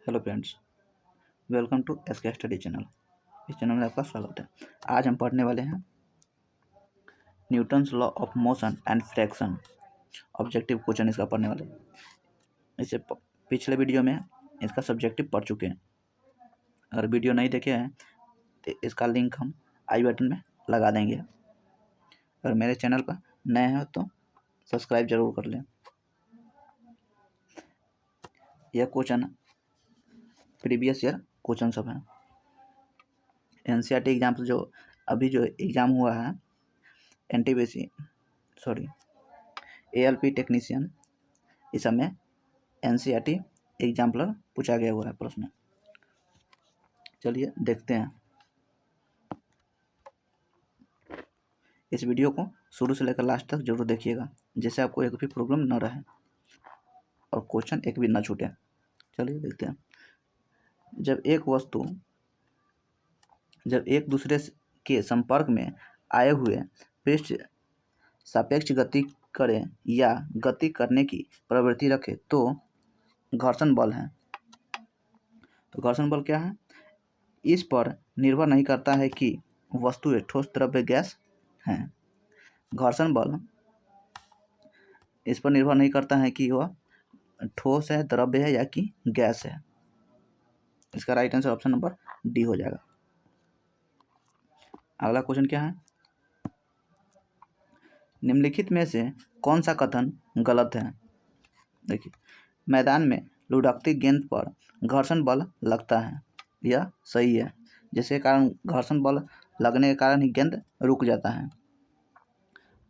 Hello friends, welcome to SK study channel. इस channel में आपका स्वागत है। आज हम पढ़ने वाले हैं Newton's law of motion and fraction. Objective question इसका पढ़ने वाले हैं। इससे पिछले वीडियो में इसका सब्जेक्टिव पढ़ चुके हैं। अगर वीडियो नहीं देखे हैं तो इसका लिंक हम आई बटन में लगा देंगे। अगर मेरे चैनल पर नए हैं तो सब्सक्राइब जरूर कर लें। यह क्वेश्चन प्रीवियस ईयर क्वेश्चन सब हैं। एनसीईआरटी एग्जाम जो अभी जो एग्ज़ाम हुआ है एएलपी टेक्नीशियन, इस समय एनसीईआरटी एग्जाम्पलर पूछा गया हुआ है प्रश्न। चलिए देखते हैं। इस वीडियो को शुरू से लेकर लास्ट तक जरूर देखिएगा, जिससे आपको एक भी प्रॉब्लम न रहे और क्वेश्चन एक भी ना छूटे। चलिए देखते हैं। जब एक दूसरे के संपर्क में आए हुए पृष्ठ सापेक्ष गति करें या गति करने की प्रवृत्ति रखे तो घर्षण बल है। तो घर्षण बल क्या है? इस पर निर्भर नहीं करता है कि वस्तु ठोस, द्रव्य, गैस है। घर्षण बल इस पर निर्भर नहीं करता है कि वह ठोस है, द्रव्य है या कि गैस है। इसका right answer option number D हो जाएगा। अगला क्वेश्चन क्या है? निम्नलिखित में से कौन सा कथन गलत है? देखिए, मैदान में लुढ़कती गेंद पर घर्षण बल लगता है, यह सही है। जिसके कारण घर्षण बल लगने के कारण ही गेंद रुक जाता है।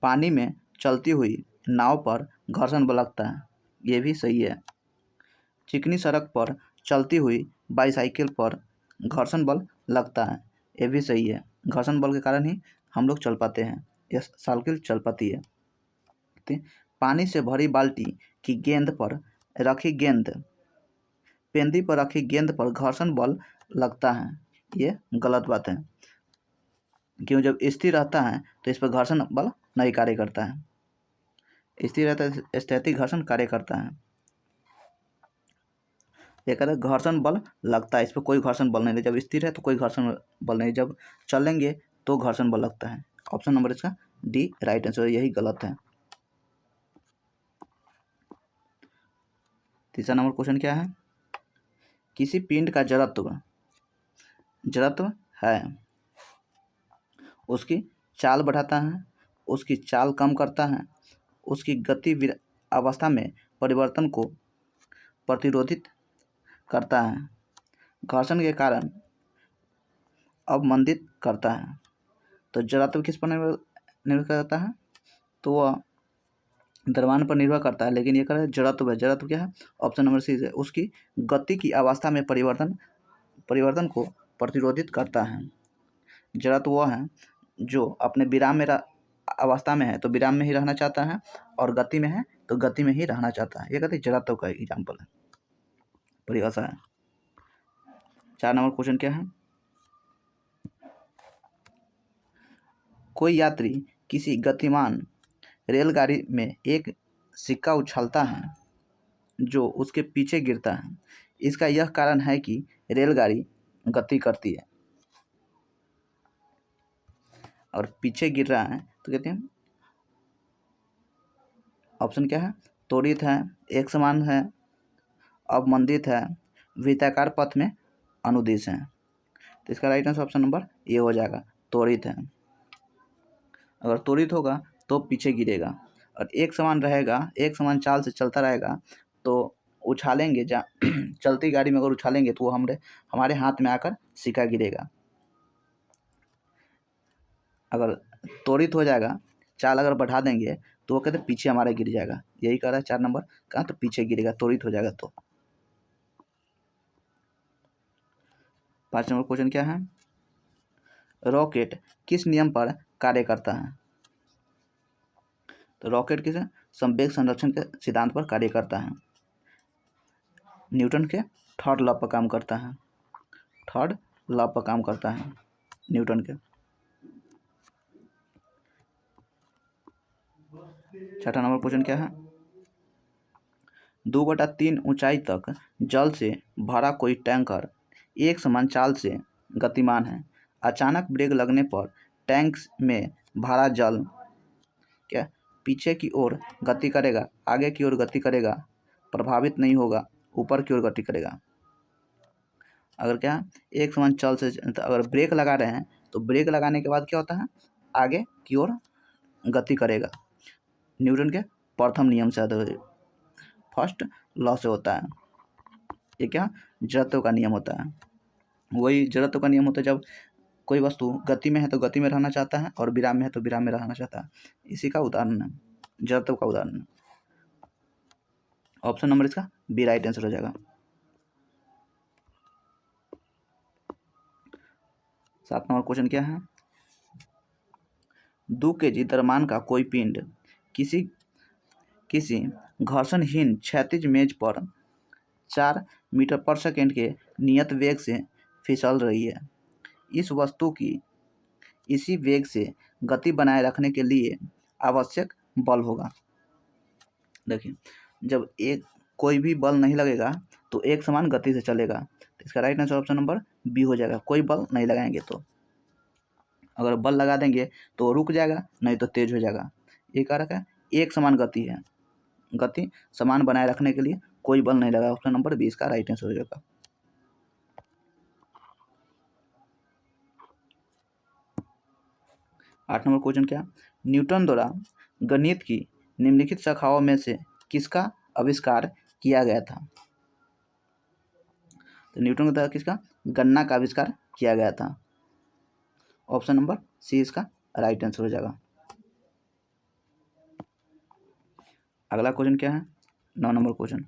पानी में चलती हुई नाव पर घर्षण बल लगता है, ये भी सही है। चिकनी सड़क पर चलती हुई बाईसाइकिल पर घर्षण बल लगता है, ये भी सही है। घर्षण बल के कारण ही हम लोग चल पाते हैं, यह साइकिल चल पाती है। पानी से भरी बाल्टी की गेंद पर रखी गेंद पेंदी पर रखी गेंद पर घर्षण बल लगता है, ये गलत बात है। क्यों? जब स्थिर रहता है तो इस पर घर्षण बल नहीं कार्य करता है। स्थिर रहता है, स्थैतिक घर्षण कार्य करता है। ये कहता है घर्षण बल लगता है, इस पर कोई घर्षण बल नहीं है। जब स्थिर है तो कोई घर्षण बल नहीं, जब चलेंगे तो घर्षण बल लगता है। ऑप्शन नंबर इसका डी राइट आंसर, यही गलत है। तीसरा नंबर क्वेश्चन क्या है? किसी पिंड का जड़त्व है, उसकी चाल बढ़ाता है, उसकी चाल कम करता है, उसकी गति अवस्था में परिवर्तन को प्रतिरोधित करता है, घर्षण के कारण अवमंदित करता है। तो जड़त्व किस पर निर्भर करता है? तो वह द्रव्यमान पर निर्भर करता है, लेकिन ये कह रहा है जड़त्व है। जड़त्व क्या है? ऑप्शन नंबर सी है, उसकी गति की अवस्था में परिवर्तन को प्रतिरोधित करता है। जड़त्व वह है जो अपने विराम में अवस्था में है तो विराम में ही रहना चाहता है, और गति में है तो गति में ही रहना चाहता है। ये कहते हैं जड़त्व का एग्जाम्पल है, परिभाषा है। 4 नंबर क्वेश्चन क्या है? कोई यात्री किसी गतिमान रेलगाड़ी में एक सिक्का उछालता है जो उसके पीछे गिरता है। इसका यह कारण है कि रेलगाड़ी गति करती है और पीछे गिर रहा है, तो कहते हैं ऑप्शन क्या है? त्वरित है, एक समान है, अवमंदित है, वृत्ताकार पथ में अनुदिश है। तो इसका right answer option number A हो जाएगा, त्वरित है। अगर त्वरित होगा तो पीछे गिरेगा, और एक समान रहेगा, एक समान चाल से चलता रहेगा तो उछालेंगे चलती गाड़ी में अगर उछालेंगे तो वो हमारे हाथ में आकर सिक्का गिरेगा। अगर त्वरित हो जाएगा, चाल अगर बढ़ा देंगे तो वो कहते पीछे हमारे गिर जाएगा। यही कह रहा है 4 नंबर का, तो पीछे गिरेगा, त्वरित हो जाएगा तो। 5 नंबर क्वेश्चन क्या है? रॉकेट किस नियम पर कार्य करता है? तो रॉकेट किस संवेग संरक्षण के सिद्धांत पर कार्य करता है। न्यूटन के थर्ड लॉ पर काम करता है। थर्ड लॉ पर काम करता है न्यूटन के। 6ठा नंबर क्वेश्चन क्या है? 2/3 ऊंचाई तक जल से भरा कोई टैंकर एक समान चाल से गतिमान है। अचानक ब्रेक लगने पर टैंक में भरा जल क्या पीछे की ओर गति करेगा, आगे की ओर गति करेगा, प्रभावित नहीं होगा, ऊपर की ओर गति करेगा। अगर क्या एक समान चल से अगर ब्रेक लगा रहे हैं तो ब्रेक लगाने के बाद क्या होता है, आगे की ओर गति करेगा। न्यूटन के प्रथम नियम से फर्स्ट लॉ से होता है। ये क्या जड़त्व का नियम होता है। वही जड़त्व का नियम होता है, जब कोई वस्तु गति में है तो गति में रहना चाहता है और विराम में है तो विराम में रहना चाहता है। इसी का उदाहरण है, जड़त्व का उदाहरण। ऑप्शन नंबर इसका बी राइट आंसर हो जाएगा। 7 नंबर क्वेश्चन क्या है, 2 kg द्रव्यमान का कोई पिंड किसी घर्षणहीन क्षैतिज मेज पर 4 मीटर पर सेकेंड के नियत वेग से फिसल रही है। इस वस्तु की इसी वेग से गति बनाए रखने के लिए आवश्यक बल होगा। देखिए, जब एक कोई भी बल नहीं लगेगा तो एक समान गति से चलेगा, तो इसका right answer option number B हो जाएगा। कोई बल नहीं लगाएंगे तो, अगर बल लगा देंगे तो रुक जाएगा, नहीं तो तेज हो जाएगा। ये कारक है, एक समान गति है, गति समान बनाए रखने के लिए कोई बल नहीं लगा। ऑप्शन नंबर 20 का राइट आंसर हो जाएगा। 8 नंबर क्वेश्चन क्या, न्यूटन द्वारा गणित की निम्नलिखित शाखाओं में से किसका आविष्कार किया गया था। तो न्यूटन द्वारा किसका गणना का आविष्कार किया गया था। ऑप्शन नंबर सी इसका राइट आंसर हो जाएगा। अगला क्वेश्चन क्या है, 9 नंबर क्वेश्चन,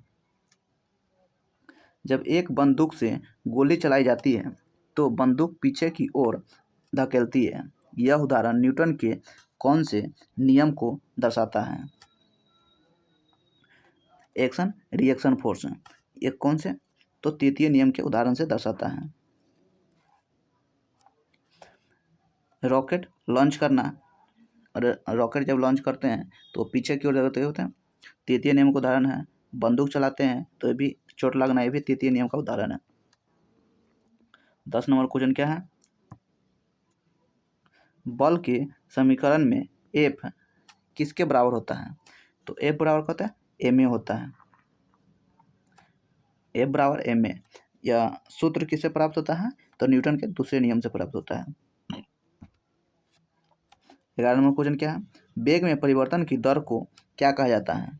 जब एक बंदूक से गोली चलाई जाती है तो बंदूक पीछे की ओर धकेलती है। यह उदाहरण न्यूटन के कौन से नियम को दर्शाता है। एक्शन रिएक्शन फोर्स, ये कौन से, तो तृतीय नियम के उदाहरण से दर्शाता है। रॉकेट लॉन्च करना, रॉकेट जब लॉन्च करते हैं तो पीछे की ओर होते हैं, तृतीय नियम का उदाहरण है। बंदूक चलाते हैं तो ये भी चोट लगना, ये भी तृतीय नियम का उदाहरण है। 10 नंबर क्वेश्चन क्या है, बल के समीकरण में एफ किसके बराबर होता है। तो एफ बराबर क्या होता है, एम ए होता है। एफ बराबर एम ए, यह सूत्र किससे प्राप्त होता है, तो न्यूटन के दूसरे नियम से प्राप्त होता है। 11 नंबर क्वेश्चन क्या है, वेग में परिवर्तन की दर को क्या कहा जाता है।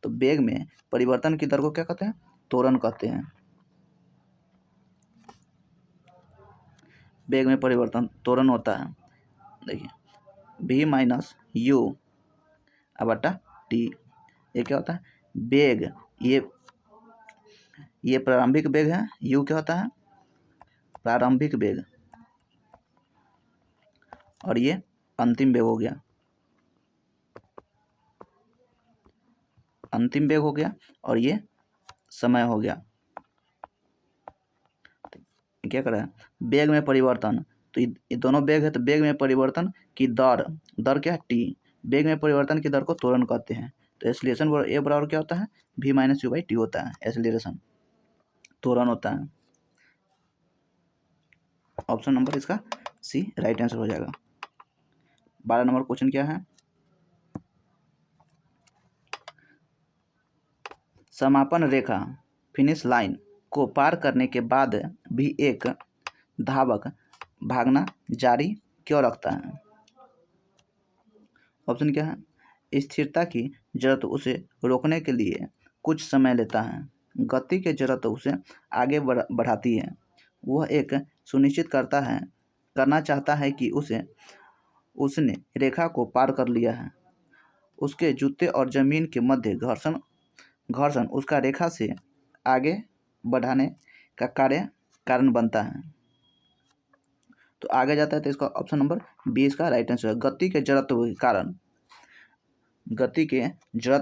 तो वेग में परिवर्तन की दर को क्या कहते हैं, त्वरण कहते हैं। वेग में परिवर्तन त्वरण होता है। देखिए, v माइनस यू बटा टी, ये क्या होता है, वेग, ये प्रारंभिक वेग है, u क्या होता है, प्रारंभिक वेग, और ये अंतिम वेग हो गया, अंतिम वेग हो गया, और ये समय हो गया। क्या कर रहा है, वेग में परिवर्तन, तो ये दोनों वेग है, तो वेग में परिवर्तन की दर, दर क्या है, टी, वेग में परिवर्तन की दर को त्वरण कहते हैं। तो एक्सीलरेशन ए बराबर क्या होता है, v minus you by T होता है, एक्सीलरेशन त्वरण होता है। ऑप्शन नंबर इसका सी राइट आंसर हो जाएगा। 12 नंबर क्वेश्चन क्या है, समापन रेखा फिनिश लाइन को पार करने के बाद भी एक धावक भागना जारी क्यों रखता है। ऑप्शन क्या है, स्थिरता की जरूरत उसे रोकने के लिए कुछ समय लेता है, गति की जरूरत उसे आगे बढ़ाती है, वह एक सुनिश्चित करना चाहता है कि उसने रेखा को पार कर लिया है, उसके जूते और जमीन के मध्य घर्षण उसका रेखा से आगे बढ़ाने का कारण बनता है। तो आगे जाता है, तो इसका ऑप्शन नंबर बी इसका राइट आंसर है। गति के जड़त्व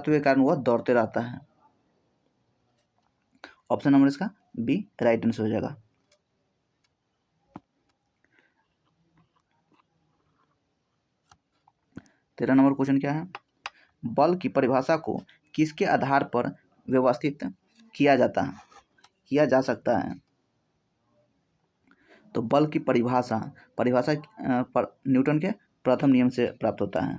के कारण वह दौड़ते रहता है। ऑप्शन नंबर इसका बी राइट आंसर हो जाएगा। तेरह नंबर क्वेश्चन क्या है, बल की परिभाषा को किसके आधार पर व्यवस्थित किया जा सकता है। तो बल की परिभाषा न्यूटन के प्रथम नियम से प्राप्त होता है।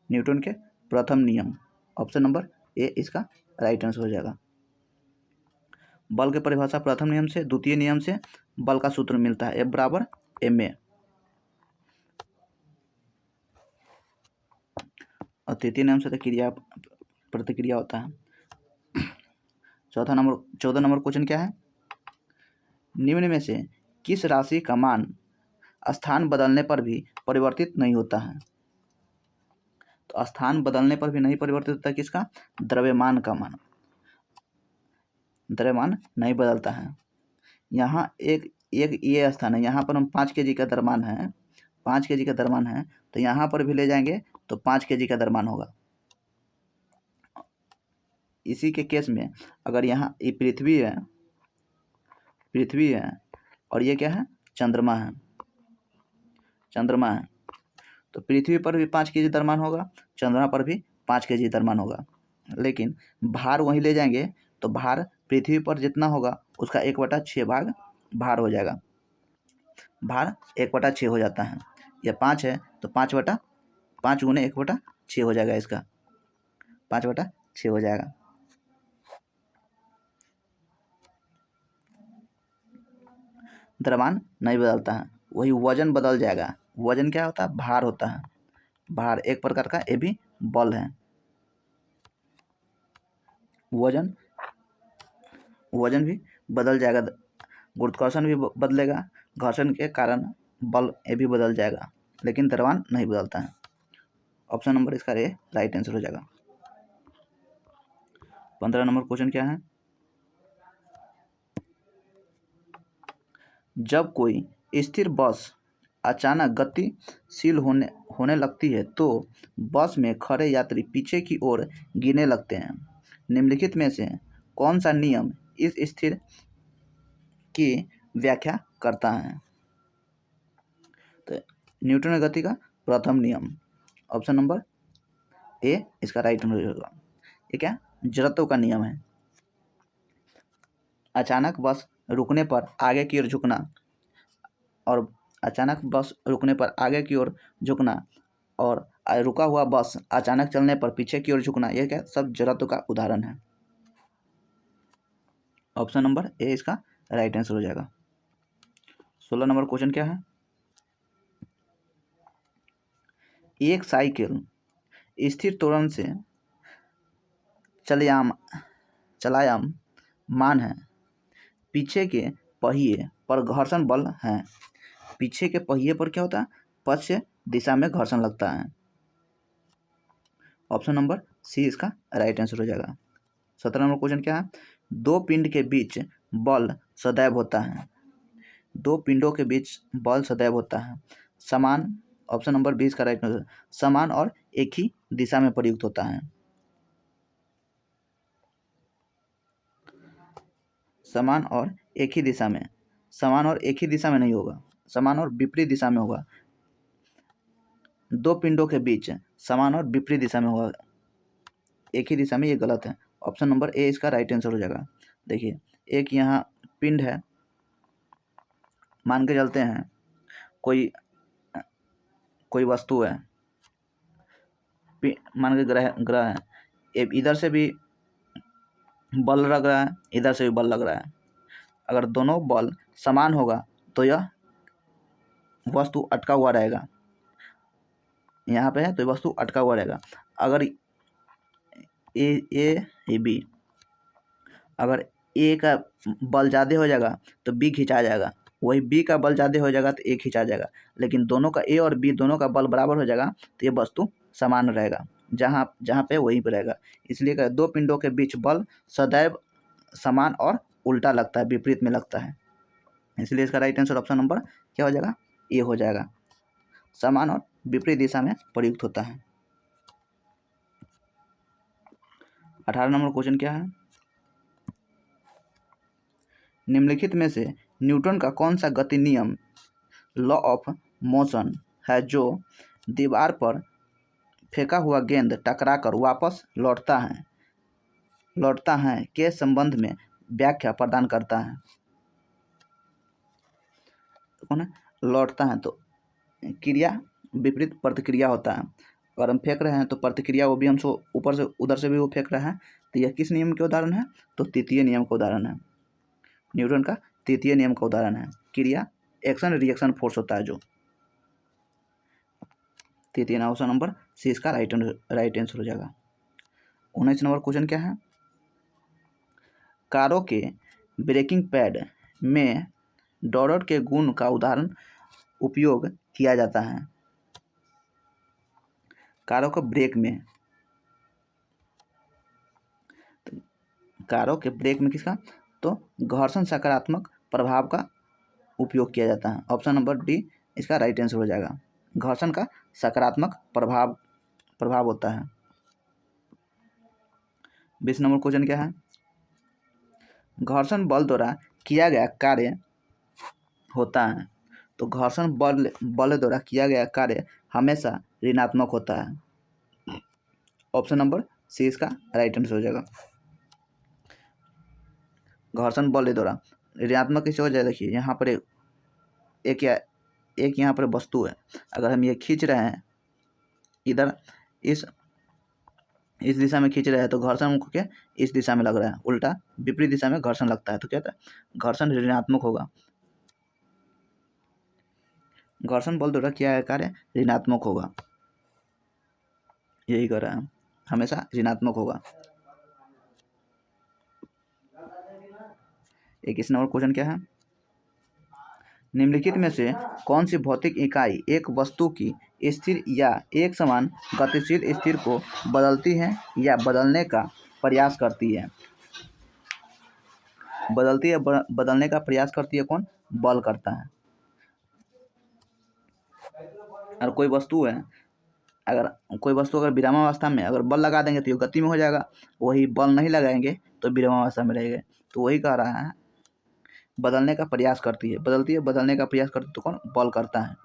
न्यूटन के प्रथम नियम, ऑप्शन नंबर ए इसका राइट आंसर हो जाएगा। बल की परिभाषा प्रथम नियम से, द्वितीय नियम से बल का सूत्र मिलता है F बराबर ma, और तृतीय नियम से तो क्रिया प्रतिक्रिया होता है। 14 नंबर क्वेश्चन क्या है? निम्न में से किस राशि का मान स्थान बदलने पर भी परिवर्तित नहीं होता है? तो स्थान बदलने पर भी नहीं परिवर्तित होता, किसका? द्रव्यमान का मान। द्रव्यमान नहीं बदलता है। यहाँ एक ये स्थान है, यहाँ पर हम 5 kg का द्रव्यमान है, 5 kg का द्रव्यमान है, तो यहाँ पर भी ले जाएंगे तो 5 kg का द्रव्यमान होगा। इसी के केस में अगर यहाँ ये पृथ्वी है और ये क्या है? चंद्रमा है। तो पृथ्वी पर भी 5 kg द्रव्यमान होगा, चंद्रमा पर भी 5 kg द्रव्यमान होगा, लेकिन भार वहीं ले जाएंगे तो भार पृथ्वी पर जितना होगा उसका 1/6 भाग भार हो जाएगा। भार 1/6 हो जाता है। यह 5 है तो 5 गुने 1/6 हो जाएगा, इसका 5/6 हो जाएगा। द्रव्यमान नहीं बदलता है, वही वजन बदल जाएगा। वजन क्या होता है? भार होता है। भार एक प्रकार का ये भी बल है। वजन भी बदल जाएगा, गुरुत्वाकर्षण भी बदलेगा, घर्षण के कारण बल ये भी बदल जाएगा, लेकिन द्रव्यमान नहीं बदलता है। ऑप्शन नंबर इसका ए राइट आंसर हो जाएगा। 15 नंबर क्वेश्चन क्या है? जब कोई स्थिर बस अचानक गतिशील होने लगती है तो बस में खड़े यात्री पीछे की ओर गिरने लगते हैं। निम्नलिखित में से कौन सा नियम इस स्थिर की व्याख्या करता है? तो न्यूटन गति का प्रथम नियम, ऑप्शन नंबर ए इसका राइट आंसर होगा। ये क्या? जड़त्व का नियम है। अचानक बस रुकने पर आगे की ओर झुकना और रुका हुआ बस अचानक चलने पर पीछे की ओर झुकना, यह क्या? सब जड़त्व का उदाहरण है। ऑप्शन नंबर ए इसका राइट आंसर हो जाएगा। 16 नंबर क्वेश्चन क्या है? एक साइकिल स्थिर त्वरण से चलायमान है। पीछे के पहिए पर घर्षण बल है। पीछे के पहिए पर क्या होता है? पश्चिम दिशा में घर्षण लगता है। ऑप्शन नंबर सी इसका राइट आंसर हो जाएगा। 17 नंबर क्वेश्चन क्या है? दो पिंड के बीच बल सदैव होता है। दो पिंडों के बीच बल सदैव होता है। समान, ऑप्शन नंबर 20 का राइट आंसर, समान और एक ही दिशा में प्रयुक्त होता है। समान और एक ही दिशा में नहीं होगा, समान और विपरीत दिशा में होगा। दो पिंडों के बीच समान और विपरीत दिशा में होगा, एक ही दिशा में, ये गलत है। ऑप्शन नंबर ए इसका राइट आंसर हो जाएगा। देखिए, एक यहाँ पिंड है, मान के चलते हैं कोई वस्तु है, मान के ग्रह है, इधर से भी बल लग रहा है, इधर से भी बल लग रहा है। अगर दोनों बल समान होगा तो यह वस्तु अटका हुआ रहेगा। यहाँ पे है तो वस्तु अटका हुआ रहेगा। अगर ए बी, अगर ए का बल ज़्यादा हो जाएगा तो बी खिंचा जाएगा, वही बी का बल ज़्यादा हो जाएगा तो ए खिंचा जाएगा। लेकिन दोनों का, ए और बी दोनों का बल बराबर हो जाएगा तो ये वस्तु समान रहेगा, जहाँ पे वहीं पर रहेगा। इसलिए दो पिंडों के बीच बल सदैव समान और उल्टा लगता है, विपरीत में लगता है। इसलिए इसका राइट आंसर ऑप्शन नंबर क्या हो जाएगा? ए हो जाएगा। समान और विपरीत दिशा में प्रयुक्त होता है। 18 नंबर क्वेश्चन क्या है? निम्नलिखित में से न्यूटन का कौन सा गति नियम, लॉ ऑफ मोशन, है जो दीवार पर फेंका हुआ गेंद टकराकर वापस लौटता है? लौटता है के संबंध में व्याख्या प्रदान करता है। तो कौन है? लौटता है तो क्रिया विपरीत प्रतिक्रिया होता है। अगर हम फेंक रहे हैं तो प्रतिक्रिया वो भी हमसे ऊपर से उधर से भी वो फेंक रहा है। तो यह किस नियम के उदाहरण है? तो तृतीय नियम का उदाहरण है। न्यूटन का तृतीय नियम का उदाहरण है। क्रिया एक्शन रिएक्शन फोर्स होता है जो। तृतीय ऑप्शन नंबर सी इसका राइट आंसर हो जाएगा। 19 नंबर क्वेश्चन क्या है? कारों के ब्रेकिंग पैड में डॉलर के गुण का उदाहरण उपयोग किया जाता है। कारों के ब्रेक में, कारों के ब्रेक में किसका? तो घर्षण सकारात्मक प्रभाव का उपयोग किया जाता है। ऑप्शन नंबर डी इसका राइट आंसर हो जाएगा। घर्षण का सकारात्मक प्रभाव होता है। 20 नंबर क्वेश्चन क्या है? घर्षण बल द्वारा किया गया कार्य होता है। तो घर्षण बल द्वारा किया गया कार्य हमेशा ऋणात्मक होता है। ऑप्शन नंबर सी इसका राइट आंसर हो जाएगा। घर्षण बल द्वारा ऋणात्मक कैसे हो जाएगा? देखिए यहाँ पर एक यहाँ पर वस्तु है, अगर हम ये खींच रहे हैं इधर इस दिशा में खींच रहे हैं तो घर्षण क्या इस दिशा में लग रहा है, उल्टा विपरीत दिशा में घर्षण लगता है तो क्या होता है? घर्षण ऋणात्मक होगा। घर्षण बल द्वारा किया गया कार्य ऋणात्मक होगा, यही कर रहा है, हमेशा ऋणात्मक होगा। 21 नंबर क्वेश्चन क्या है? निम्नलिखित में से कौन सी भौतिक इकाई एक वस्तु की स्थिर या एक समान गतिशील स्थिति को बदलती है या बदलने का प्रयास करती है? बदलती है, बदलने का प्रयास करती है कौन? बल करता है। और कोई वस्तु है, अगर विरामावस्था में अगर बल लगा देंगे तो ये गति में हो जाएगा, वही बल नहीं लगाएंगे तो विरामावस्था में रहेगा। तो वही कह रहा है बदलने का प्रयास करती है, बदलती है, बदलने का प्रयास करती है तो कौन? बल करता है।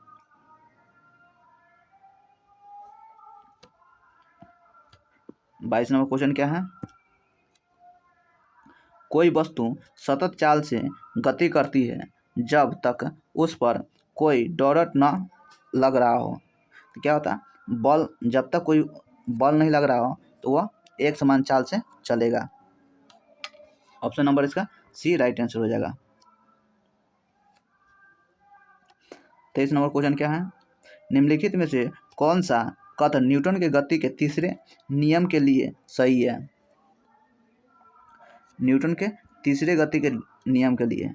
22 नंबर क्वेश्चन क्या है? कोई वस्तु सतत चाल से गति करती है जब तक उस पर कोई डोरट न लग रहा हो। तो क्या होता है? बल, जब तक कोई बल नहीं लग रहा हो तो वह एक समान चाल से चलेगा। ऑप्शन नंबर इसका सी राइट आंसर हो जाएगा। 23 नंबर क्वेश्चन क्या है? निम्नलिखित में से कौन सा कथन न्यूटन के गति के तीसरे नियम के लिए सही है? न्यूटन के तीसरे गति के नियम के लिए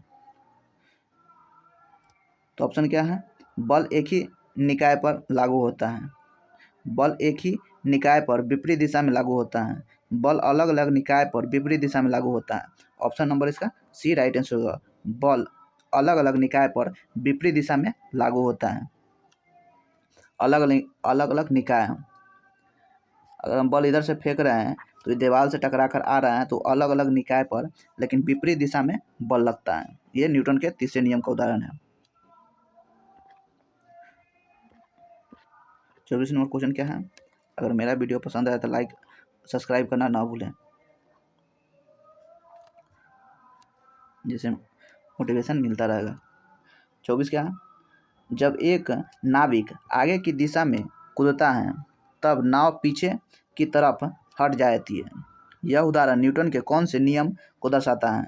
तो ऑप्शन क्या है? बल एक ही निकाय पर लागू होता है। बल एक ही निकाय पर विपरीत दिशा में लागू होता है। बल अलग अलग निकाय पर विपरीत दिशा में लागू होता है। ऑप्शन नंबर इसका सी राइट आंसर होगा। बल अलग अलग निकाय पर विपरीत दिशा में लागू होता है। अलग अलग निकाय, अगर हम बल इधर से फेंक रहे हैं तो ये दीवार से टकरा कर आ रहा है तो अलग अलग निकाय पर लेकिन विपरीत दिशा में बल लगता है। ये न्यूटन के तीसरे नियम का उदाहरण है। 24 नंबर क्वेश्चन क्या है? अगर मेरा वीडियो पसंद आया तो लाइक सब्सक्राइब करना ना भूलें, जिससे मोटिवेशन मिलता रहेगा। 24 क्या है? जब एक नाविक आगे की दिशा में कूदता है तब नाव पीछे की तरफ हट जाती है। यह उदाहरण न्यूटन के कौन से नियम को दर्शाता है?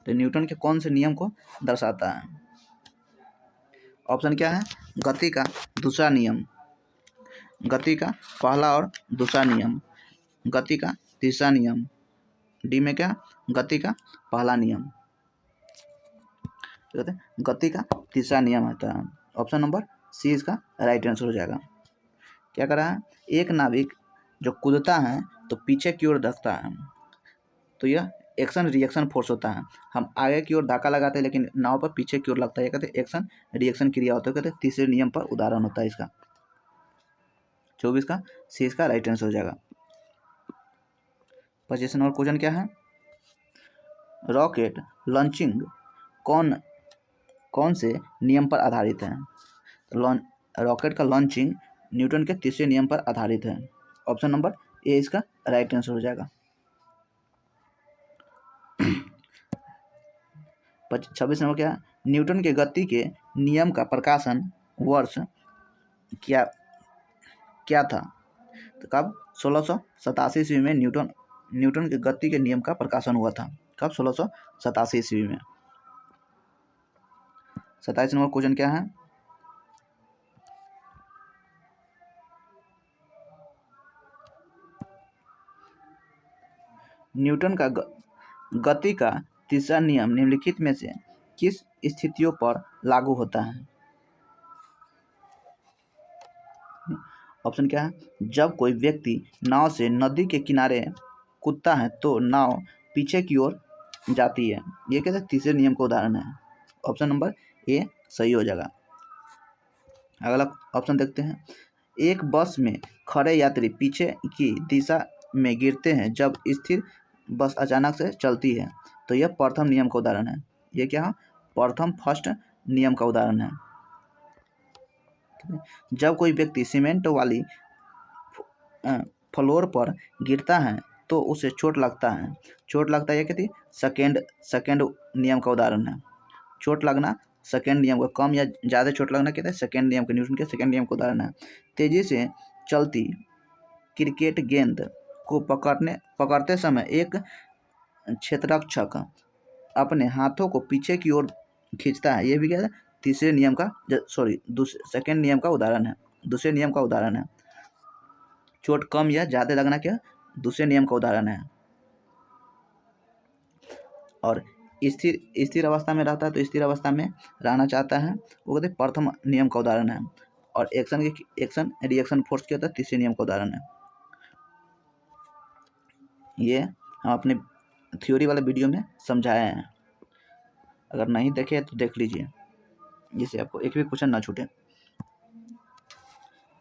तो न्यूटन के कौन से नियम को दर्शाता है? ऑप्शन क्या है? गति का दूसरा नियम, गति का पहला और दूसरा नियम, गति का तीसरा नियम, डी में क्या? गति का पहला नियम, कहते हैं गति का तीसरा नियम आता है। ऑप्शन नंबर सी इसका राइट आंसर हो जाएगा। क्या कर रहा है? एक नाविक जो कूदता है तो पीछे की ओर धकता है, तो यह एक्शन रिएक्शन फोर्स होता है। हम आगे की ओर धक्का लगाते हैं लेकिन नाव पर पीछे की ओर लगता है, कहते हैं एक्शन रिएक्शन क्रिया होता है, कहते हैं तीसरे नियम पर उदाहरण होता है इसका। 24 का सी इसका राइट आंसर हो जाएगा। 25 नंबर क्वेश्चन क्या है? रॉकेट लॉन्चिंग कौन से नियम पर आधारित है? रॉकेट का लॉन्चिंग न्यूटन के तीसरे नियम पर आधारित है। ऑप्शन नंबर ये इसका राइट आंसर हो जाएगा। 26 नंबर क्या है? न्यूटन के गति के नियम का प्रकाशन वर्ष क्या क्या था? तो कब? 1687 ईस्वी में न्यूटन के गति के नियम का प्रकाशन हुआ था। कब? 1687 ईस्वी में। 27 नंबर क्वेश्चन क्या है? न्यूटन का गति का तीसरा नियम निम्नलिखित में से किस स्थितियों पर लागू होता है? ऑप्शन क्या है? जब कोई व्यक्ति नाव से नदी के किनारे कूदता है तो नाव पीछे की ओर जाती है। ये कहते हैं तीसरे नियम का उदाहरण है। ऑप्शन नंबर ए सही हो जाएगा। अगला ऑप्शन देखते हैं। एक बस में खड़े यात्री पीछे की दिशा में गिरते हैं जब स्थिर बस अचानक से चलती है, तो यह प्रथम नियम का उदाहरण है। ये क्या है? फर्स्ट नियम का उदाहरण है। जब कोई व्यक्ति सीमेंट वाली फ्लोर पर गिरता है तो उसे चोट लगता है। चोट लगता है, ये कहती सेकेंड नियम का उदाहरण है। चोट लगना सेकेंड नियम का, कम या ज़्यादा चोट लगना कहते हैं सेकेंड नियम का, न्यूटन के सेकेंड नियम का उदाहरण है। तेजी से चलती क्रिकेट गेंद को पकड़ते समय एक क्षेत्ररक्षक अपने हाथों को पीछे की ओर खींचता है। यह भी क्या है? तीसरे नियम का सेकेंड नियम का उदाहरण है। दूसरे नियम का उदाहरण है। चोट कम या ज़्यादा लगना क्या? दूसरे नियम का उदाहरण है। और स्थिर अवस्था में रहता है तो स्थिर अवस्था में रहना चाहता है, वो कहते हैं प्रथम नियम का उदाहरण है। और एक्शन रिएक्शन फोर्स क्या होता है? तीसरे नियम का उदाहरण है। ये हम अपने थ्योरी वाले वीडियो में समझाए हैं, अगर नहीं देखे तो देख लीजिए, जिससे आपको एक भी क्वेश्चन ना छूटे।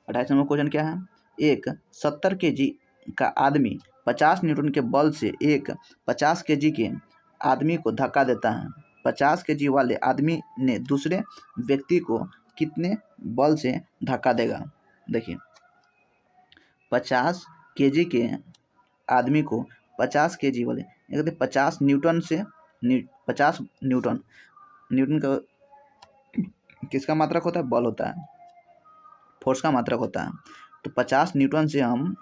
28 नंबर क्वेश्चन क्या है? एक 70 kg का आदमी 50 न्यूटन के बल से एक 50 kg के आदमी को धक्का देता है। 50 kg वाले आदमी ने दूसरे व्यक्ति को कितने बल से धक्का देगा? देखिए, 50 kg के आदमी को 50 kg वाले, ये कहते 50 न्यूटन से 50 न्यूटन का किसका मात्रक होता है? बल होता है, फोर्स का मात्रक होता है। तो 50 न्यूटन से हम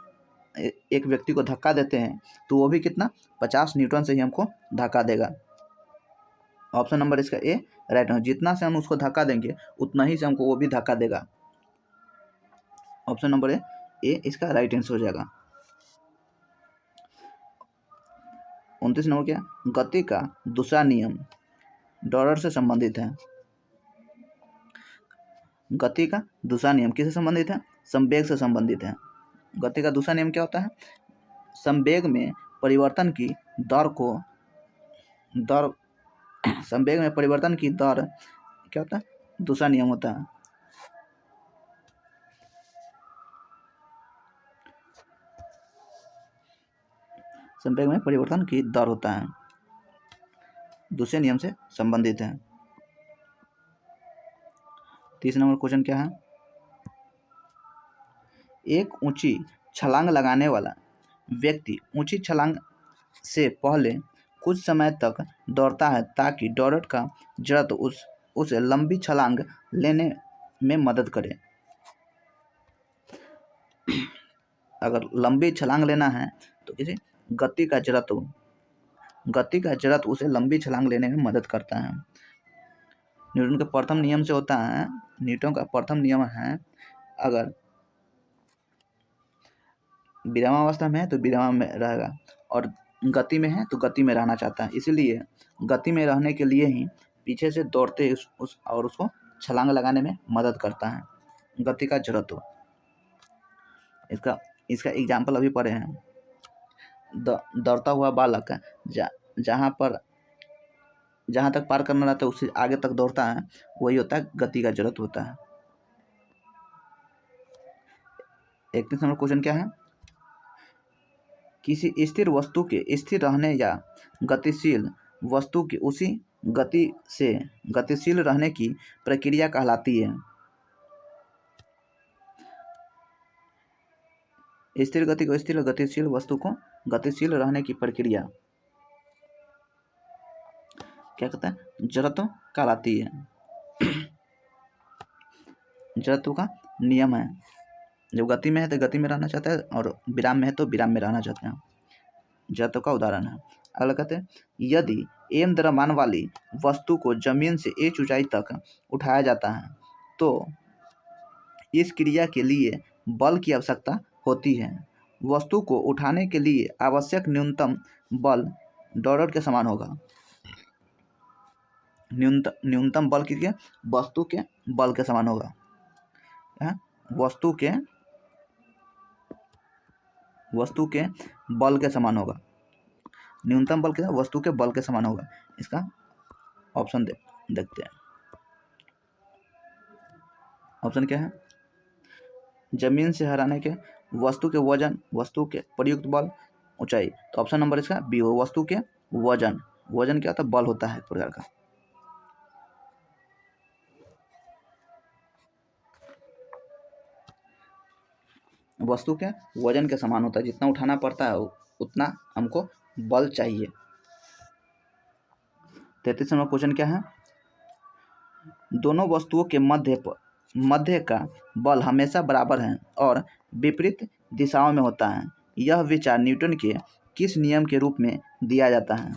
एक व्यक्ति को धक्का देते हैं तो वो भी कितना? 50 न्यूटन से ही हमको धक्का देगा। ऑप्शन नंबर इसका ए राइट है। जितना से हम उसको धक्का देंगे उतना ही से हमको वो भी धक्का देगा। ऑप्शन नंबर ए इसका राइट आंसर हो जाएगा। 29 नंबर क्या? गति का दूसरा नियम डॉलर से संबंधित है। गति का दूसरा नियम किससे संबंधित है? संवेग से संबंधित है। गति का दूसरा नियम क्या होता है? संवेग में परिवर्तन की संवेग में परिवर्तन की दर क्या होता है? दूसरा नियम होता है। संवेग में परिवर्तन की दर होता है, दूसरे नियम से संबंधित है। 30 नंबर क्वेश्चन क्या है? एक ऊंची छलांग लगाने वाला व्यक्ति ऊंची छलांग से पहले कुछ समय तक दौड़ता है ताकि दौड़ का जड़त्व उसे लंबी छलांग लेने में मदद करे। अगर लंबी छलांग लेना है तो किसी गति का जड़त्व उसे लंबी छलांग लेने में मदद करता है। न्यूटन का प्रथम नियम से होता है। न्यूटन का प्रथम नियम है, अगर विरामावस्था में है तो विराम में रहेगा, और गति में है तो गति में रहना चाहता है। इसीलिए गति में रहने के लिए ही पीछे से दौड़ते और उसको छलांग लगाने में मदद करता है, गति का जड़त्व। इसका एग्जाम्पल अभी पढ़े हैं। दौड़ता हुआ बालक जहाँ तक पार करना रहता है उससे आगे तक दौड़ता है, वही होता है गति का जड़त्व होता है। 31 नंबर क्वेश्चन क्या है? किसी स्थिर वस्तु के स्थिर रहने या गतिशील वस्तु की उसी गति से गतिशील रहने की प्रक्रिया कहलाती है। स्थिर गति को स्थिर, गतिशील वस्तु को गतिशील रहने की प्रक्रिया क्या कहता है? जड़त्व कहलाती है। जड़त्व का नियम है, जब गति में है तो गति में रहना चाहता है और विराम में है तो विराम में रहना चाहते हैं। जड़त्व का उदाहरण है। अगला कहते हैं, यदि m द्रव्यमान वाली वस्तु को जमीन से h ऊंचाई तक उठाया जाता है तो इस क्रिया के लिए बल की आवश्यकता होती है। वस्तु को उठाने के लिए आवश्यक न्यूनतम बल डॉट के समान होगा। न्यूनतम बल किसके? वस्तु के बल के समान होगा। वस्तु के बल के समान होगा। न्यूनतम बल के वस्तु के बल के समान होगा। इसका ऑप्शन देखते हैं। ऑप्शन क्या है? जमीन से हराने के वस्तु के वजन, वस्तु के प्रयुक्त बल, ऊंचाई। तो ऑप्शन नंबर इसका बी हो, वस्तु के वजन। वजन क्या होता है? बल होता है एक प्रकार का। वस्तु के वजन के समान होता है, जितना उठाना पड़ता है उतना हमको बल चाहिए। 33 नंबर क्वेश्चन क्या है? दोनों वस्तुओं के मध्य का बल हमेशा बराबर है और विपरीत दिशाओं में होता है। यह विचार न्यूटन के किस नियम के रूप में दिया जाता है?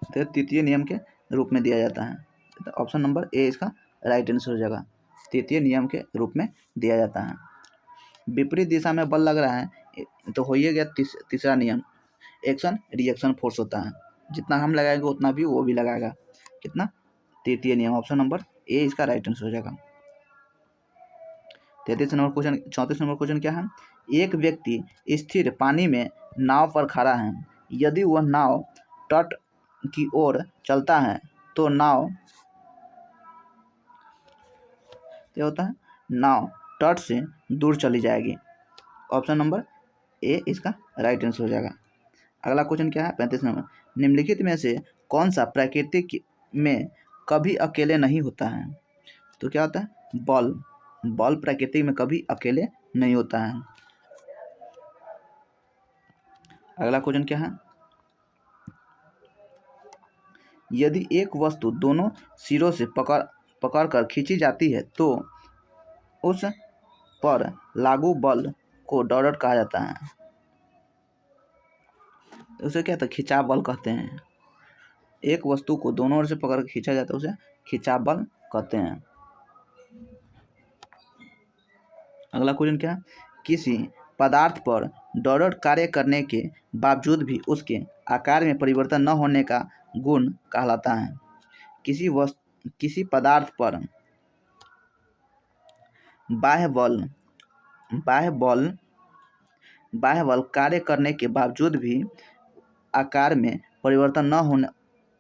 तो तृतीय नियम के रूप में दिया जाता है। तो ऑप्शन नंबर ए इसका राइट आंसर हो जाएगा। तृतीय नियम के रूप में दिया जाता है। विपरीत दिशा में बल लग रहा है तो हो ही गया तीसरा नियम, एक्शन रिएक्शन फोर्स होता है। जितना हम लगाएंगे उतना भी वो भी लगाएगा। कितना? तृतीय नियम। ऑप्शन नंबर ए इसका राइट आंसर हो जाएगा। 34 नंबर क्वेश्चन क्या है? एक व्यक्ति स्थिर पानी में नाव पर खड़ा है। यदि वह नाव तट की ओर चलता है तो नाव क्या होता है? नाव तट से दूर चली जाएगी। ऑप्शन नंबर ए इसका राइट आंसर हो जाएगा। अगला क्वेश्चन क्या है? 35 नंबर, निम्नलिखित में से कौन सा प्रकृति में कभी अकेले नहीं होता है? तो क्या होता है? बल प्रकृति में कभी अकेले नहीं होता है। अगला क्वेश्चन क्या है? यदि एक वस्तु दोनों सिरों से पकड़कर खींची जाती है तो उस पर लागू बल को डॉट कहा जाता है। उसे क्या था? खिंचाव बल कहते हैं। एक वस्तु को दोनों ओर से पकड़ कर खींचा जाता है उसे खिंचाव बल कहते हैं। अगला क्वेश्चन क्या है? किसी पदार्थ पर डॉट कार्य करने के बावजूद भी उसके आकार में परिवर्तन न होने का गुण कहलाता है। किसी पदार्थ पर बाह्य बल कार्य करने के बावजूद भी आकार में परिवर्तन न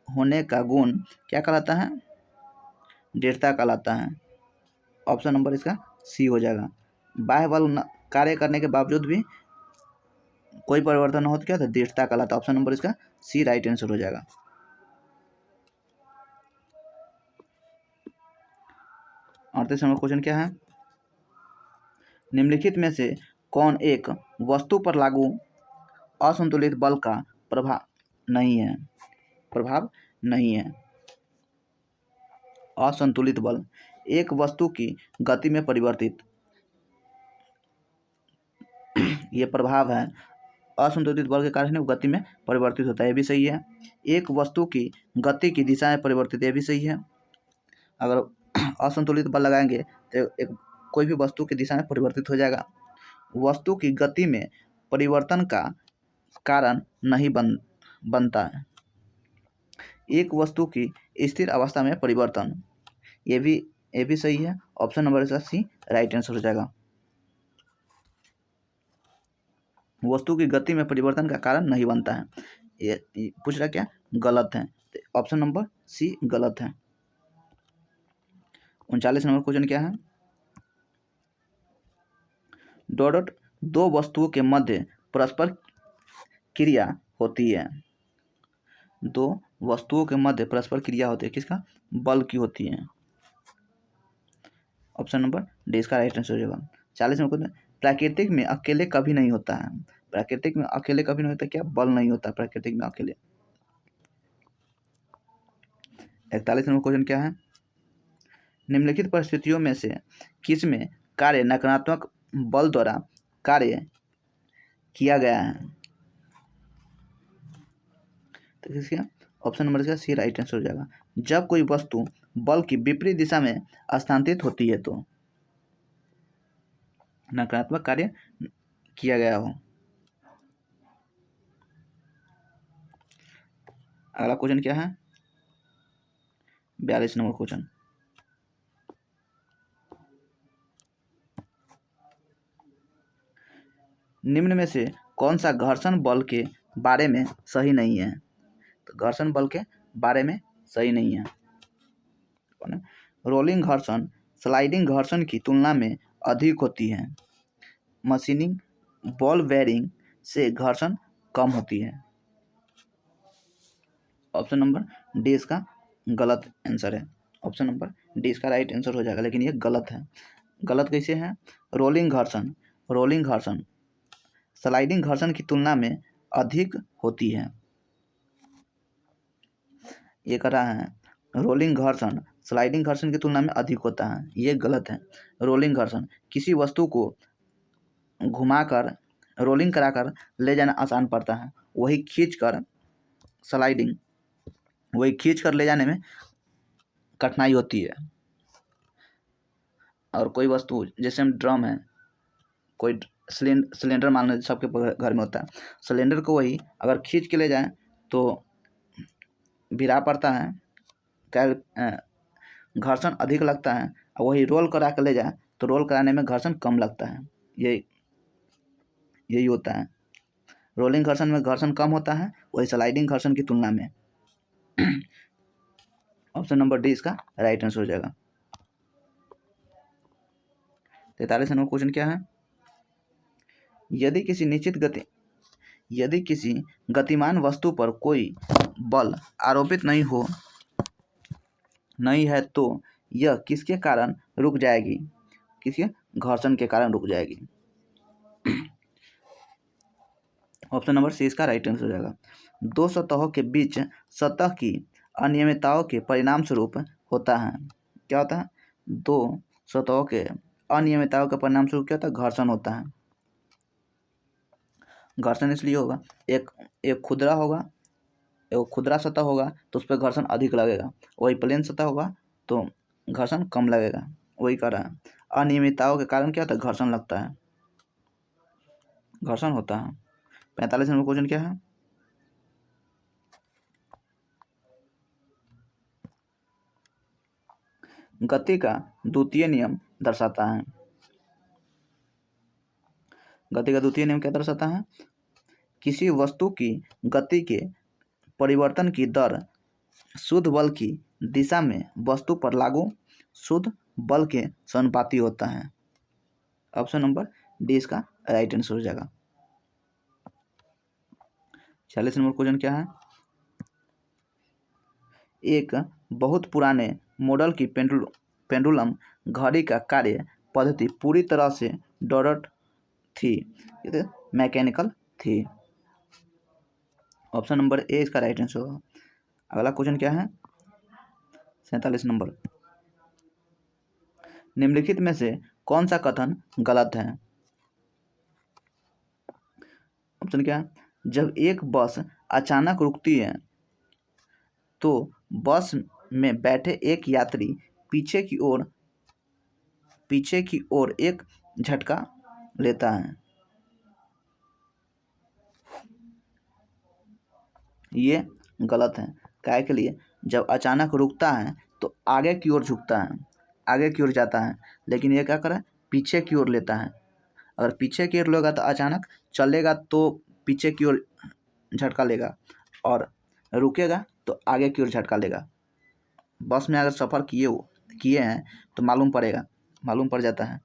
होने का गुण क्या कहलाता है? दृढ़ता कहलाता है। ऑप्शन नंबर इसका सी हो जाएगा। बाह्य बल कार्य करने के बावजूद भी कोई परिवर्तन न हो तो क्या था? दृढ़ता कहलाता है। ऑप्शन नंबर इसका सी राइट आंसर हो जाएगा। 38 नंबर क्वेश्चन क्या है? निम्नलिखित में से कौन एक वस्तु पर लागू असंतुलित बल का प्रभाव नहीं है? असंतुलित बल एक वस्तु की गति में परिवर्तित ये प्रभाव है। असंतुलित बल के कारण वो गति में परिवर्तित होता है, ये भी सही है। एक वस्तु की गति की दिशा में परिवर्तित, ये भी सही है। अगर असंतुलित बल लगाएंगे तो कोई भी वस्तु की दिशा में परिवर्तित हो जाएगा। वस्तु की गति में परिवर्तन का कारण नहीं बनता है। एक वस्तु की स्थिर अवस्था में परिवर्तन, ये भी सही है। ऑप्शन नंबर इसका सी राइट आंसर हो जाएगा। वस्तु की गति में परिवर्तन का कारण नहीं बनता है, ये पूछ रहा क्या? गलत है। ऑप्शन नंबर सी गलत है। 39 नंबर क्वेश्चन क्या है? डॉट दो वस्तुओं के मध्य परस्पर क्रिया होती है। दो वस्तुओं के मध्य परस्पर क्रिया होती है, किसका? बल की होती है। ऑप्शन नंबर डी इसका राइट आंसर हो जाएगा। 40 नंबर क्वेश्चन, प्राकृतिक में अकेले कभी नहीं होता है। प्राकृतिक में अकेले कभी नहीं होता, क्या बल नहीं होता प्राकृतिक में अकेले। 41 नंबर क्वेश्चन क्या है, निम्नलिखित परिस्थितियों में से किस में कार्य नकारात्मक बल द्वारा कार्य किया गया है। तो किसका ऑप्शन नंबर इसका सी राइट आंसर हो जाएगा। जब कोई वस्तु बल की विपरीत दिशा में स्थानांतरित होती है तो नकारात्मक कार्य किया गया हो। अगला क्वेश्चन क्या है, 42 नंबर क्वेश्चन, निम्न में से कौन सा घर्षण बल के बारे में सही नहीं है। तो घर्षण बल के बारे में सही नहीं है। रोलिंग घर्षण स्लाइडिंग घर्षण की तुलना में अधिक होती है। मशीनिंग बॉल बेयरिंग से घर्षण कम होती है। ऑप्शन नंबर डी इसका गलत आंसर है। ऑप्शन नंबर डी इसका राइट आंसर हो जाएगा, लेकिन ये गलत है। गलत कैसे है, रोलिंग घर्षण स्लाइडिंग घर्षण की तुलना में अधिक होती है। ये कर रहा है रोलिंग घर्षण स्लाइडिंग घर्षण की तुलना में अधिक होता है, ये गलत है। रोलिंग घर्षण किसी वस्तु को घुमाकर रोलिंग कराकर ले जाना आसान पड़ता है, वही खींच कर ले जाने में कठिनाई होती है। और कोई वस्तु जैसे हम ड्रम है, कोई सिलेंडर मान लो सबके घर में होता है, सिलेंडर को वही अगर खींच के ले जाए तो भिड़ा पड़ता है, घर्षण अधिक लगता है। और वही रोल करा के ले जाए तो रोल कराने में घर्षण कम लगता है। यही होता है। रोलिंग घर्षण में घर्षण कम होता है, वही स्लाइडिंग घर्षण की तुलना में। ऑप्शन नंबर डी इसका राइट आंसर हो जाएगा। 43 नंबर क्वेश्चन क्या है, यदि किसी गतिमान वस्तु पर कोई बल आरोपित नहीं है तो यह किसके कारण रुक जाएगी, किसके घर्षण के कारण रुक जाएगी। ऑप्शन नंबर सी इसका राइट आंसर हो जाएगा। दो सतहों के बीच सतह की अनियमितताओं के परिणाम स्वरूप होता है। क्या होता है, दो सतहों के अनियमितताओं के परिणाम स्वरूप क्या होता है, घर्षण होता है। घर्षण इसलिए होगा, एक खुदरा सतह होगा तो उस पर घर्षण अधिक लगेगा, वही प्लेन सतह होगा तो घर्षण कम लगेगा। वही कह रहा है अनियमितताओं के कारण क्या होता है, घर्षण लगता है, घर्षण होता है। 45 नंबर क्वेश्चन क्या है, गति का द्वितीय नियम दर्शाता है। गति का द्वितीय नियम क्या दर्शाता है, किसी वस्तु की गति के परिवर्तन की दर शुद्ध बल की दिशा में वस्तु पर लागू शुद्ध बल के समानुपाती होता है। ऑप्शन नंबर डी इसका राइट आंसर हो जाएगा। 46 नंबर क्वेश्चन क्या है, एक बहुत पुराने मॉडल की पेंडुलम घड़ी का कार्य पद्धति पूरी तरह से डॉट थी, मैकेनिकल थी। ऑप्शन नंबर ए इसका राइट आंसर होगा। अगला क्वेश्चन क्या है, 47 नंबर, निम्नलिखित में से कौन सा कथन गलत है। ऑप्शन क्या है, जब एक बस अचानक रुकती है तो बस में बैठे एक यात्री पीछे की ओर एक झटका लेता है। ये गलत है। काय के लिए, जब अचानक रुकता है तो आगे की ओर झुकता है, आगे की ओर जाता है, लेकिन ये क्या करे, पीछे की ओर लेता है। अगर पीछे की ओर लेगा तो अचानक चलेगा तो पीछे की ओर झटका लेगा, और रुकेगा तो आगे की ओर झटका लेगा। बस में अगर सफ़र किए हैं तो मालूम पड़ जाता है।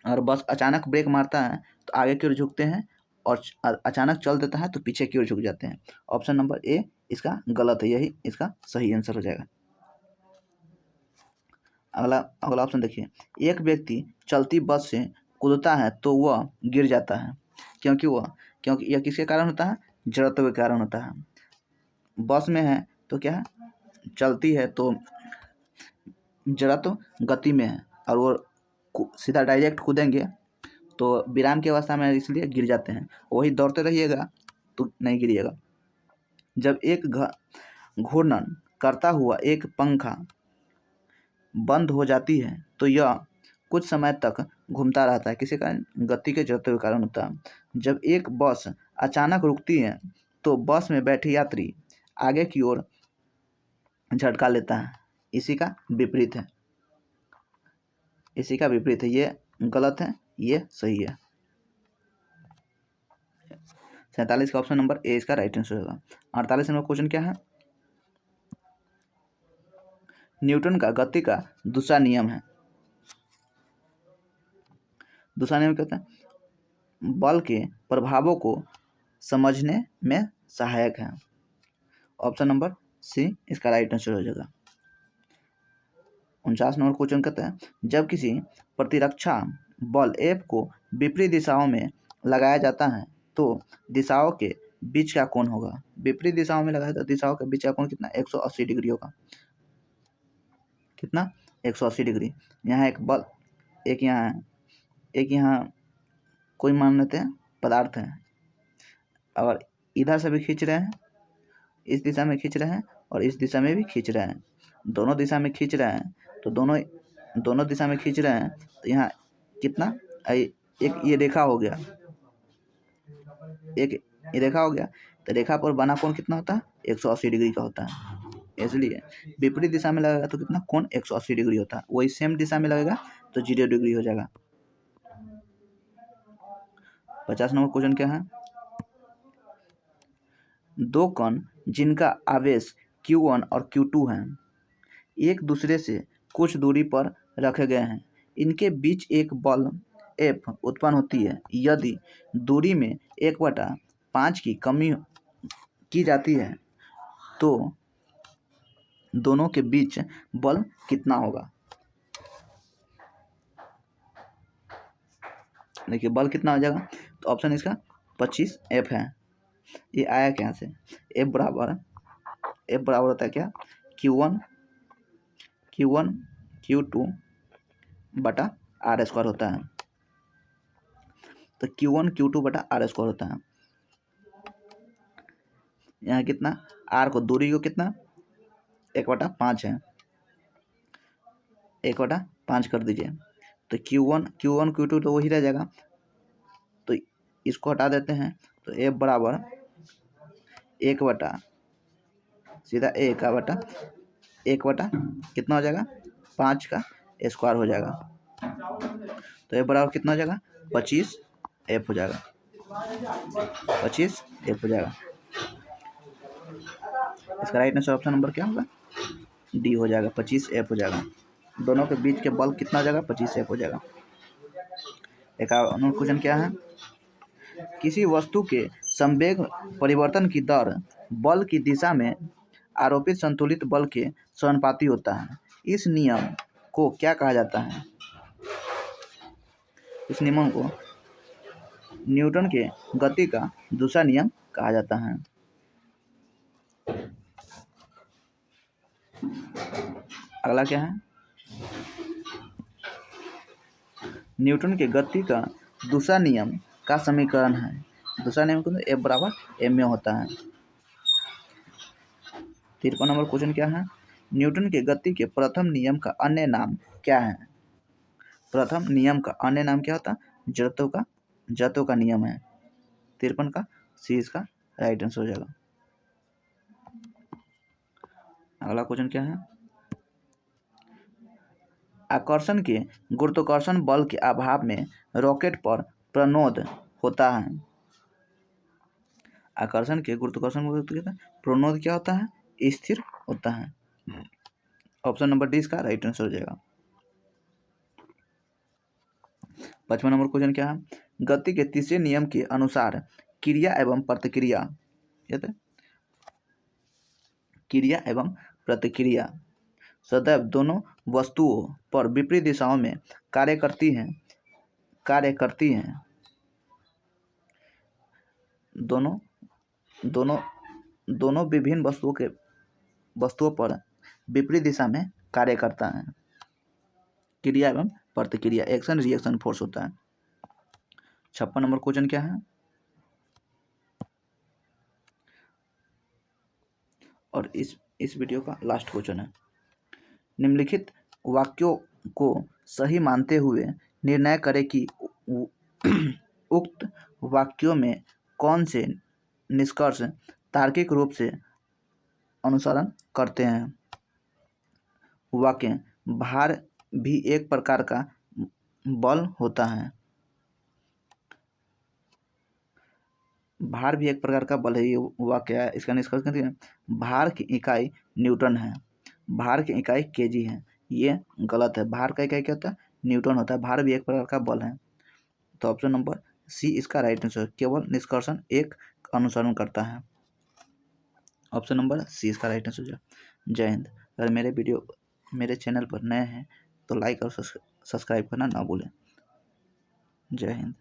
और बस अचानक ब्रेक मारता है तो आगे की ओर झुकते हैं, और अचानक चल देता है तो पीछे की ओर झुक जाते हैं। ऑप्शन नंबर ए इसका गलत है, यही इसका सही आंसर हो जाएगा। अगला अगला ऑप्शन देखिए, एक व्यक्ति चलती बस से कूदता है तो वह गिर जाता है, क्योंकि यह किसके कारण होता है? जड़त्व के कारण होता है। बस में है तो क्या है? चलती है तो जड़त्व गति में है, और वो सीधा डायरेक्ट कूदेंगे तो विराम की अवस्था में, इसलिए गिर जाते हैं। वही दौड़ते रहिएगा तो नहीं गिरिएगा। जब एक घूर्णन करता हुआ एक पंखा बंद हो जाती है तो यह कुछ समय तक घूमता रहता है, किसी कारण? गति के जड़त्व के कारण होता है। जब एक बस अचानक रुकती है तो बस में बैठे यात्री आगे की ओर झटका लेता है, इसी का विपरीत है। ये गलत है, ये सही है। 47 का ऑप्शन नंबर ए इसका राइट आंसर होगा। 48 नंबर क्वेश्चन क्या है? न्यूटन का गति का दूसरा नियम है। दूसरा नियम क्या होता है? बल के प्रभावों को समझने में सहायक है। ऑप्शन नंबर सी इसका राइट आंसर हो जाएगा। 49 नंबर क्वेश्चन कहता है, जब किसी प्रतिरक्षा बल F को विपरीत दिशाओं में लगाया जाता है तो दिशाओं के बीच का कोण होगा। विपरीत दिशाओं में लगाया तो दिशाओं के बीच का कोण कितना? 180 डिग्री होगा। कितना? 180 डिग्री। यहाँ एक बल, एक यहाँ कोई मान लेते हैं पदार्थ है, और इधर से भी खींच रहे हैं, इस दिशा में खींच रहे हैं और इस दिशा में भी खींच रहे हैं। दोनों दिशा में खींच रहे हैं तो दोनों दिशा में खींच रहे हैं तो यहाँ कितना? एक ये रेखा हो गया, एक ये रेखा हो गया, तो रेखा पर बना कोण कितना होता है? 180 डिग्री का होता है। इसलिए विपरीत दिशा में लगेगा तो कितना? कोण 180 डिग्री होता है। वही सेम दिशा में लगेगा तो 0 डिग्री हो जाएगा। 50 नंबर क्वेश्चन क्या है? दो कण जिनका आवेश Q1 और Q2 है, एक दूसरे से कुछ दूरी पर रखे गए हैं। इनके बीच एक बल F उत्पन्न होती है। यदि दूरी में 1/5 की कमी की जाती है तो दोनों के बीच बल कितना होगा? देखिए बल कितना हो जाएगा, तो ऑप्शन इसका 25F है। ये आया क्या से? F बराबर होता है क्या? Q1 Q2 बटा R² होता है। तो Q1 Q2 बटा R² होता है। यहाँ कितना? R को, दूरी को कितना? 1/5 है, 1/5 कर दीजिए तो Q1 Q2 तो वही रह जाएगा, तो इसको हटा देते हैं तो F बराबर 1 सीधा 1 कितना हो जाएगा? 5 का स्क्वायर हो जाएगा। तो F बराबर कितना हो जाएगा? 25F हो जाएगा। 25F हो जाएगा। इसका राइट आंसर ऑप्शन नंबर क्या होगा? डी हो जाएगा, 25F हो जाएगा। दोनों के बीच के बल कितना हो जाएगा? 25F हो जाएगा। एक और क्वेश्चन क्या है? किसी वस्तु के संवेग परिवर्तन की दर बल की दिशा में आरोपित संतुलित बल के समानुपाती होता है। इस नियम को क्या कहा जाता है? इस नियम को न्यूटन के गति का दूसरा नियम कहा जाता है। अगला क्या है? न्यूटन के गति का दूसरा नियम का समीकरण है। दूसरा नियम को F बराबर ma होता है। 53 नंबर क्वेश्चन क्या है? न्यूटन के गति के प्रथम नियम का अन्य नाम क्या है? प्रथम नियम का अन्य नाम क्या होता है? जड़त्व का नियम है। 53 का सी इसका राइट आंसर हो जाएगा। अगला क्वेश्चन क्या है? आकर्षण के गुरुत्वाकर्षण बल के अभाव में रॉकेट पर प्रणोद होता है। आकर्षण के गुरुत्वाकर्षण बल के प्रणोद क्या होता है? स्थिर होता है। ऑप्शन नंबर डी इसका राइट आंसर हो जाएगा। 55 नंबर क्वेश्चन क्या है? गति के तीसरे नियम के अनुसार क्रिया एवं प्रतिक्रिया सदैव दोनों वस्तुओं पर विपरीत दिशाओं में कार्य करती हैं। दोनों विभिन्न वस्तुओं पर विपरीत दिशा में कार्य करता है। क्रिया एवं प्रतिक्रिया, एक्शन रिएक्शन फोर्स होता है। 56 नंबर क्वेश्चन क्या है, और इस वीडियो का लास्ट क्वेश्चन है। निम्नलिखित वाक्यों को सही मानते हुए निर्णय करें कि उक्त वाक्यों में कौन से निष्कर्ष तार्किक रूप से अनुसरण करते हैं। वाक्य, भार भी एक प्रकार का बल होता है। भार भी एक प्रकार का बल है, ये वाक्य है। इसका निष्कर्ष करते हैं भार की इकाई न्यूटन है, भार की इकाई केजी है। ये गलत है। भार का इकाई क्या होता है, न्यूटन होता है। भार भी एक प्रकार का बल है। तो ऑप्शन नंबर सी इसका राइट आंसर। केवल निष्कर्षण एक अनुसरण करता है। ऑप्शन नंबर सी इसका राइट आंसर। जय हिंद। अगर मेरे चैनल पर नए हैं तो लाइक और सब्सक्राइब करना ना भूलें। जय हिंद।